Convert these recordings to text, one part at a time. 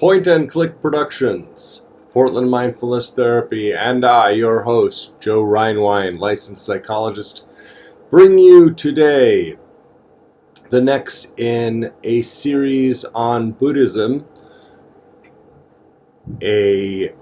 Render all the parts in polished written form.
Point and Click Productions, Portland Mindfulness Therapy, and I, your host, Joe Reinwein, licensed psychologist, bring you today the next in a series on Buddhism, a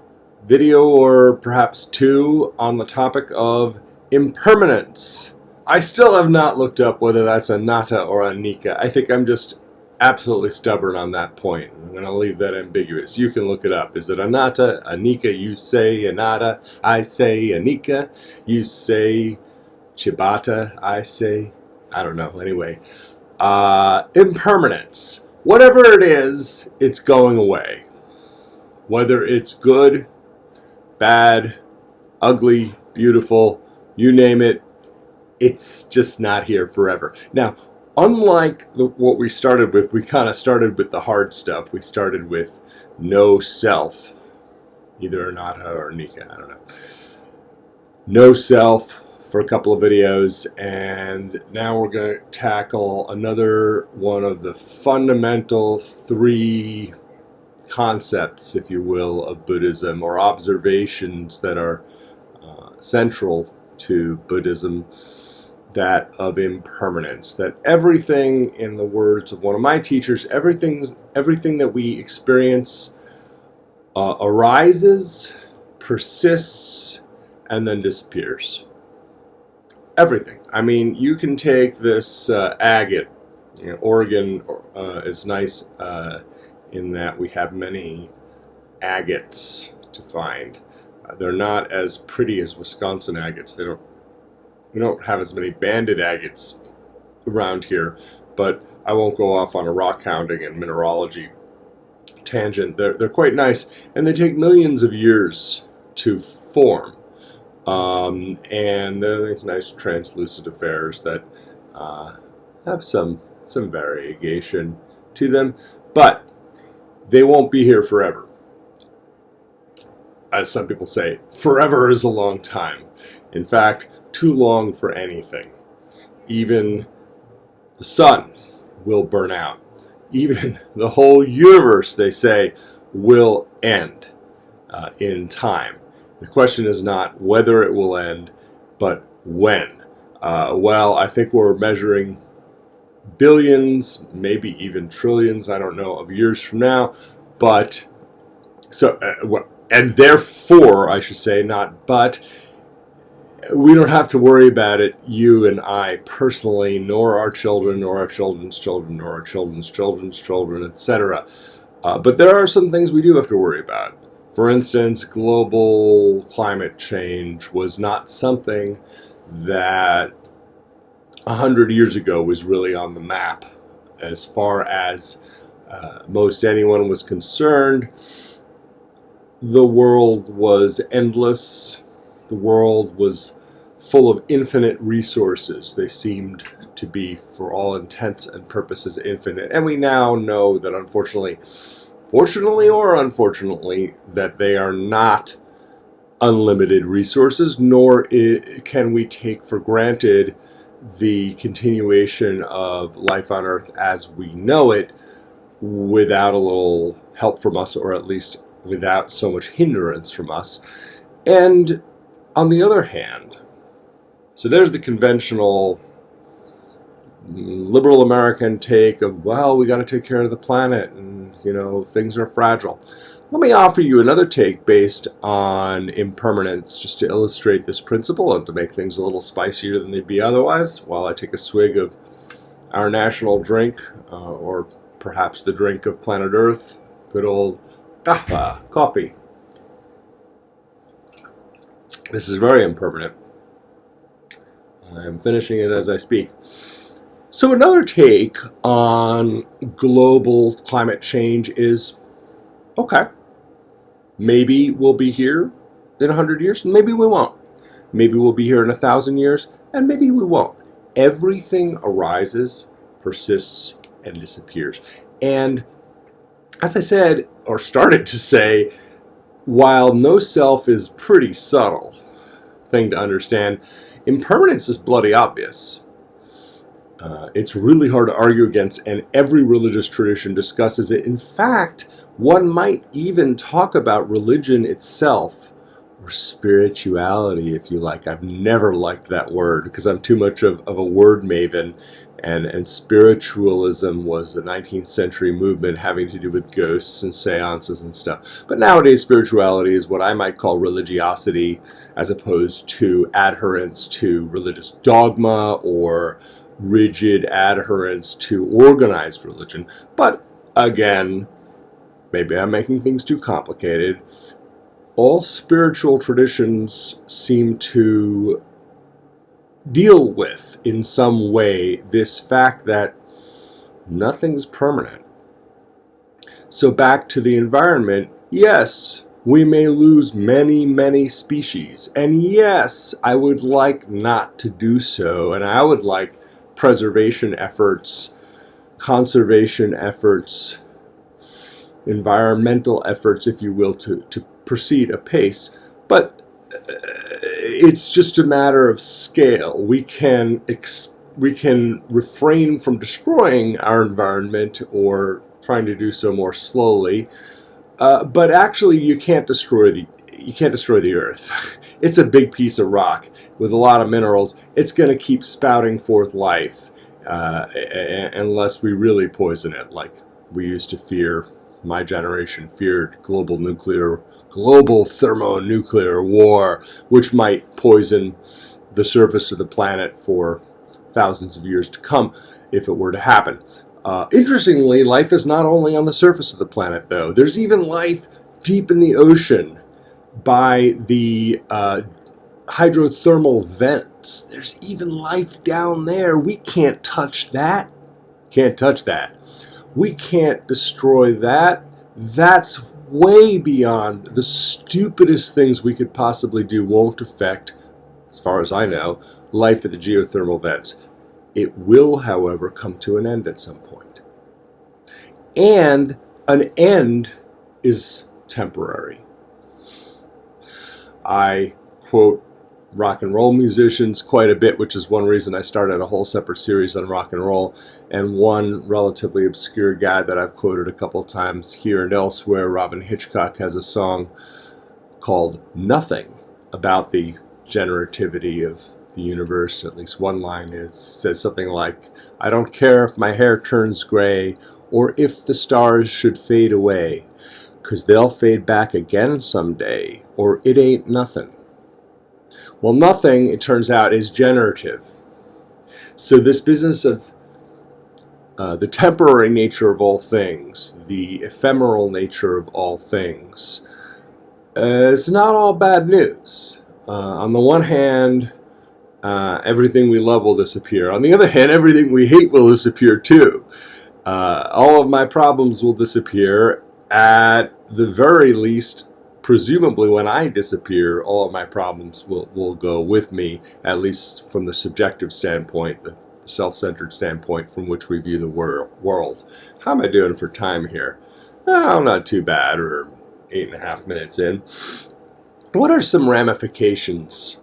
video or perhaps two on the topic of impermanence. I still have not looked up whether that's anatta or anicca. I think I'm just absolutely stubborn on that point. I'm going to leave that ambiguous. You can look it up. Is it anatta, anicca? You say anatta, I say anicca. You say ciabatta, I say, I don't know. Anyway, impermanence. Whatever it is, it's going away. Whether it's good, bad, ugly, beautiful, you name it, it's just not here forever. Now, unlike what we started with, we kind of started with the hard stuff. We started with no self, either anatta or anicca, I don't know. No self for a couple of videos, and now we're going to tackle another one of the fundamental three concepts, if you will, of Buddhism, or observations that are central to Buddhism, that of impermanence. That everything, in the words of one of my teachers, everything that we experience arises, persists, and then disappears. Everything. I mean, you can take this agate. Oregon is nice in that we have many agates to find. They're not as pretty as Wisconsin agates. We don't have as many banded agates around here, but I won't go off on a rock hounding and mineralogy tangent. They're quite nice, and they take millions of years to form. And they're these nice translucent affairs that have some variegation to them, but they won't be here forever. As some people say, forever is a long time. In fact, too long for anything. Even the sun will burn out. Even the whole universe, they say, will end in time. The question is not whether it will end, but when. Well, I think we're measuring billions, maybe even trillions, I don't know, of years from now. But, and therefore, I should say, not but, we don't have to worry about it, you and I personally, nor our children, nor our children's children, nor our children's children's children, etc. But there are some things we do have to worry about. For instance, global climate change was not something that 100 years ago was really on the map as far as most anyone was concerned. The world was endless. The world was full of infinite resources. They seemed to be, for all intents and purposes, infinite. And we now know that unfortunately, fortunately or unfortunately, that they are not unlimited resources, nor can we take for granted the continuation of life on Earth as we know it without a little help from us, or at least without so much hindrance from us. And on the other hand, so there's the conventional liberal American take of, well, we got to take care of the planet, and, things are fragile. Let me offer you another take based on impermanence, just to illustrate this principle and to make things a little spicier than they'd be otherwise, while I take a swig of our national drink, or perhaps the drink of planet Earth, good old coffee. This is very impermanent. I am finishing it as I speak. So another take on global climate change is, okay, maybe we'll be here in 100 years, maybe we won't. Maybe we'll be here in 1,000 years, and maybe we won't. Everything arises, persists, and disappears. And as I said, or started to say, while no self is pretty subtle thing to understand, impermanence is bloody obvious. It's really hard to argue against, and every religious tradition discusses it. In fact, one might even talk about religion itself, or spirituality, if you like. I've never liked that word because I'm too much of a word maven, and spiritualism was a 19th century movement having to do with ghosts and seances and stuff. But nowadays, spirituality is what I might call religiosity, as opposed to adherence to religious dogma or rigid adherence to organized religion. But again, maybe I'm making things too complicated. All spiritual traditions seem to deal with, in some way, this fact that nothing's permanent. So back to the environment, yes, we may lose many, many species. And yes, I would like not to do so, and I would like preservation efforts, conservation efforts, environmental efforts, if you will, to proceed apace. But it's just a matter of scale. We can refrain from destroying our environment or trying to do so more slowly, but actually you can't destroy the earth. It's a big piece of rock with a lot of minerals. It's going to keep spouting forth life unless we really poison it, like we used to fear. My generation feared global thermonuclear war, which might poison the surface of the planet for thousands of years to come if it were to happen. Interestingly, life is not only on the surface of the planet, though. There's even life deep in the ocean by the hydrothermal vents. There's even life down there. We can't touch that. Can't touch that. We can't destroy that. That's way beyond the stupidest things we could possibly do. Won't affect, as far as I know, life at the geothermal vents. It will, however, come to an end at some point. And an end is temporary. I quote rock and roll musicians quite a bit, which is one reason I started a whole separate series on rock and roll. And one relatively obscure guy that I've quoted a couple times here and elsewhere, Robin Hitchcock, has a song called Nothing about the generativity of the universe. At least one line says something like, I don't care if my hair turns gray or if the stars should fade away, 'cause they'll fade back again someday, or it ain't nothing. Well, nothing, it turns out, is generative. So this business of the temporary nature of all things, the ephemeral nature of all things, is not all bad news. On the one hand, everything we love will disappear. On the other hand, everything we hate will disappear too. All of my problems will disappear. At the very least, presumably when I disappear, all of my problems will go with me, at least from the subjective standpoint, the self-centered standpoint from which we view the world. How am I doing for time here? Oh, not too bad. We're 8.5 minutes in. What are some ramifications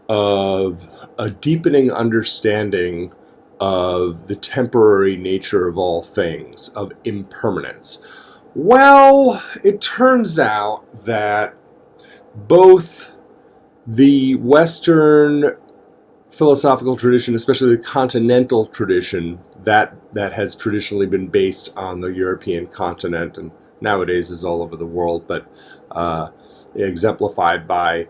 of a deepening understanding of the temporary nature of all things, of impermanence? Well, it turns out that both the Western philosophical tradition, especially the continental tradition that has traditionally been based on the European continent and nowadays is all over the world, but exemplified by,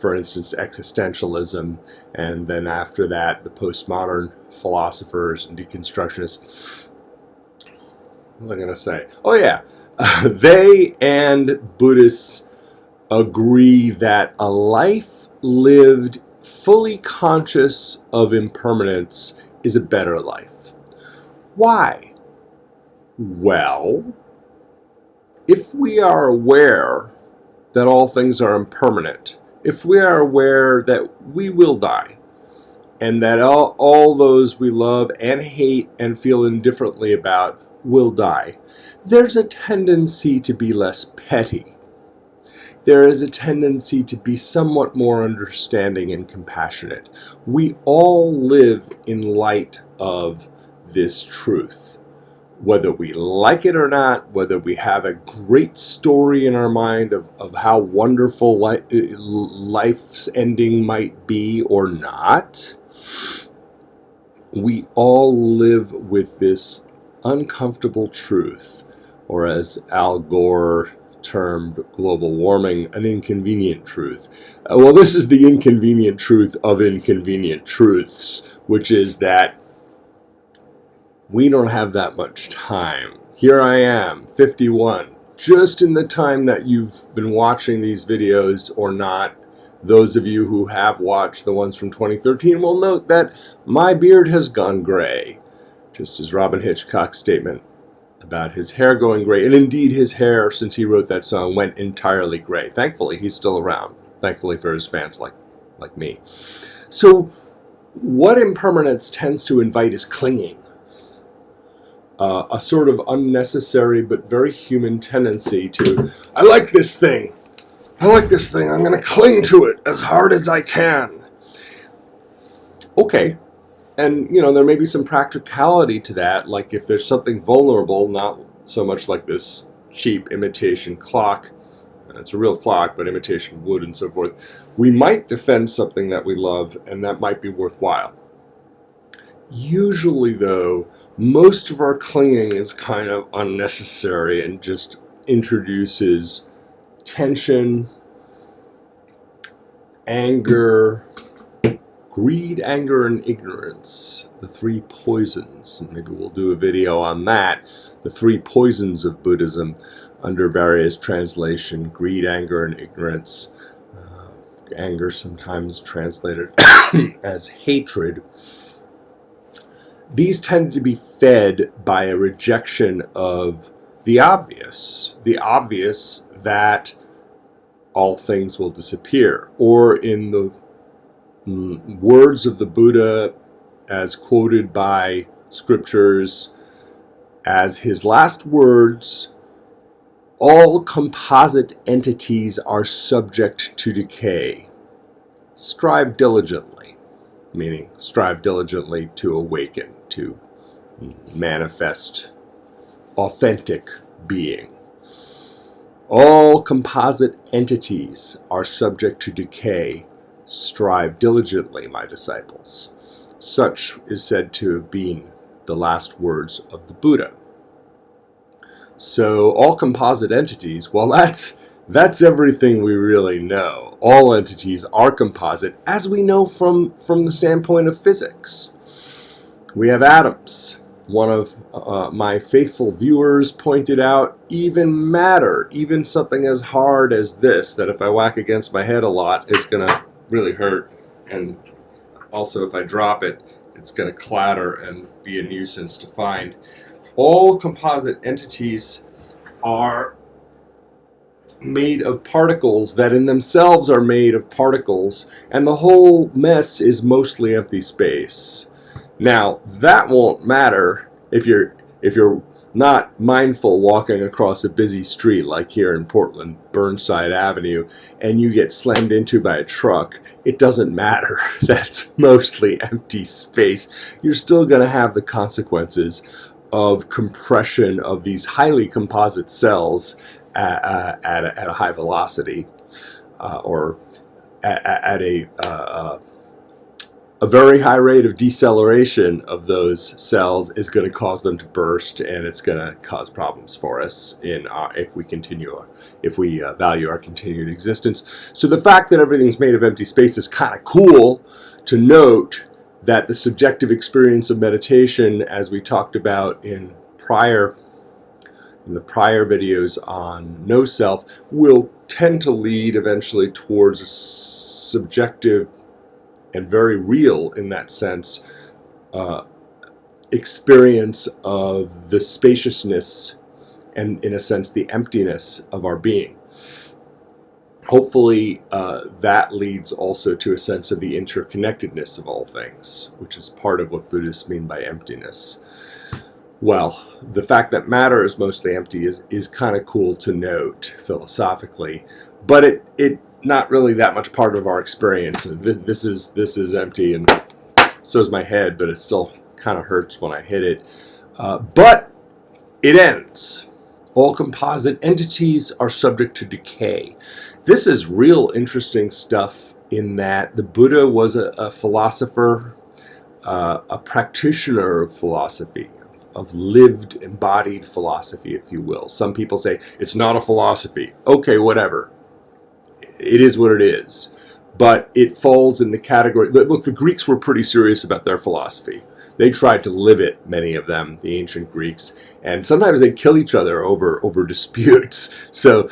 for instance, existentialism, and then after that, the postmodern philosophers and deconstructionists. What was I going to say? Oh, yeah. They and Buddhists agree that a life lived fully conscious of impermanence is a better life. Why? Well, if we are aware that all things are impermanent, if we are aware that we will die, and that all those we love and hate and feel indifferently about will die, there's a tendency to be less petty. there is a tendency to be somewhat more understanding and compassionate. We all live in light of this truth. Whether we like it or not, whether we have a great story in our mind of how wonderful life's ending might be or not, we all live with this uncomfortable truth, or as Al Gore termed global warming, an inconvenient truth. Well, this is the inconvenient truth of inconvenient truths, which is that we don't have that much time. Here I am, 51, just in the time that you've been watching these videos or not. Those of you who have watched the ones from 2013 will note that my beard has gone gray, just as Robin Hitchcock's statement about his hair going gray. And indeed, his hair, since he wrote that song, went entirely gray. Thankfully, he's still around. Thankfully for his fans like me. So what impermanence tends to invite is clinging. A sort of unnecessary but very human tendency to, I like this thing, I'm going to cling to it as hard as I can. Okay, and there may be some practicality to that, like if there's something vulnerable, not so much like this cheap imitation clock, it's a real clock, but imitation wood and so forth, we might defend something that we love, and that might be worthwhile. Usually, though, most of our clinging is kind of unnecessary and just introduces tension, anger, greed, anger, and ignorance, the three poisons. And maybe we'll do a video on that, the three poisons of Buddhism under various translation, greed, anger, and ignorance. Anger sometimes translated as hatred. These tend to be fed by a rejection of the obvious that all things will disappear, or in the words of the Buddha as quoted by scriptures as his last words, all composite entities are subject to decay. Strive diligently, meaning strive diligently to awaken, to manifest authentic being. All composite entities are subject to decay. Strive diligently, my disciples. Such is said to have been the last words of the Buddha. So all composite entities, well, that's everything we really know. All entities are composite, as we know from the standpoint of physics. We have atoms. One of my faithful viewers pointed out, even matter, even something as hard as this, that if I whack against my head a lot, it's going to really hurt. And also if I drop it, it's going to clatter and be a nuisance to find. All composite entities are made of particles that in themselves are made of particles, and the whole mess is mostly empty space. Now, that won't matter if you're not mindful walking across a busy street like here in Portland, Burnside Avenue, and you get slammed into by a truck. It doesn't matter. That's mostly empty space. You're still going to have the consequences of compression of these highly composite cells at a high velocity, or at a very high rate of deceleration of those cells is going to cause them to burst, and it's going to cause problems for us if we value our continued existence. So the fact that everything's made of empty space is kind of cool to note, that the subjective experience of meditation, as we talked about in the prior videos on no self, will tend to lead eventually towards a subjective and very real, in that sense, experience of the spaciousness and, in a sense, the emptiness of our being. Hopefully, that leads also to a sense of the interconnectedness of all things, which is part of what Buddhists mean by emptiness. Well, the fact that matter is mostly empty is kind of cool to note philosophically, but it not really that much part of our experience. This is empty, and so is my head, but it still kind of hurts when I hit it. But it ends. All composite entities are subject to decay. This is real interesting stuff in that the Buddha was a philosopher, a practitioner of philosophy, of lived, embodied philosophy, if you will. Some people say, it's not a philosophy. Okay, whatever. It is what it is. But it falls in the category... Look, the Greeks were pretty serious about their philosophy. They tried to live it, many of them, the ancient Greeks, and sometimes they'd kill each other over disputes. So,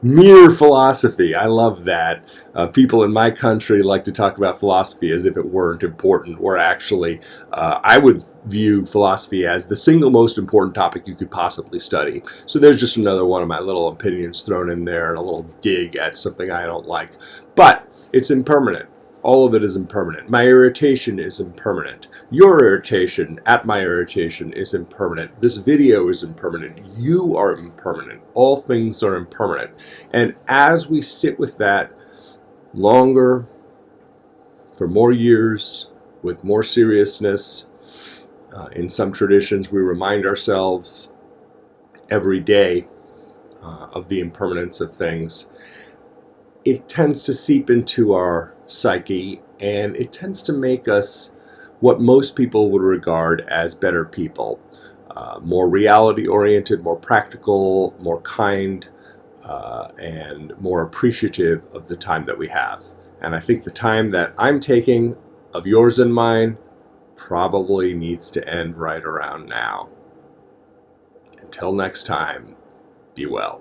mere philosophy, I love that. People in my country like to talk about philosophy as if it weren't important, or actually, I would view philosophy as the single most important topic you could possibly study. So there's just another one of my little opinions thrown in there, and a little dig at something I don't like. But it's impermanent. All of it is impermanent. My irritation is impermanent. Your irritation at my irritation is impermanent. This video is impermanent. You are impermanent. All things are impermanent. And as we sit with that longer, for more years, with more seriousness, in some traditions we remind ourselves every day of the impermanence of things. It tends to seep into our psyche, and it tends to make us what most people would regard as better people. More reality-oriented, more practical, more kind, and more appreciative of the time that we have. And I think the time that I'm taking, of yours and mine, probably needs to end right around now. Until next time, be well.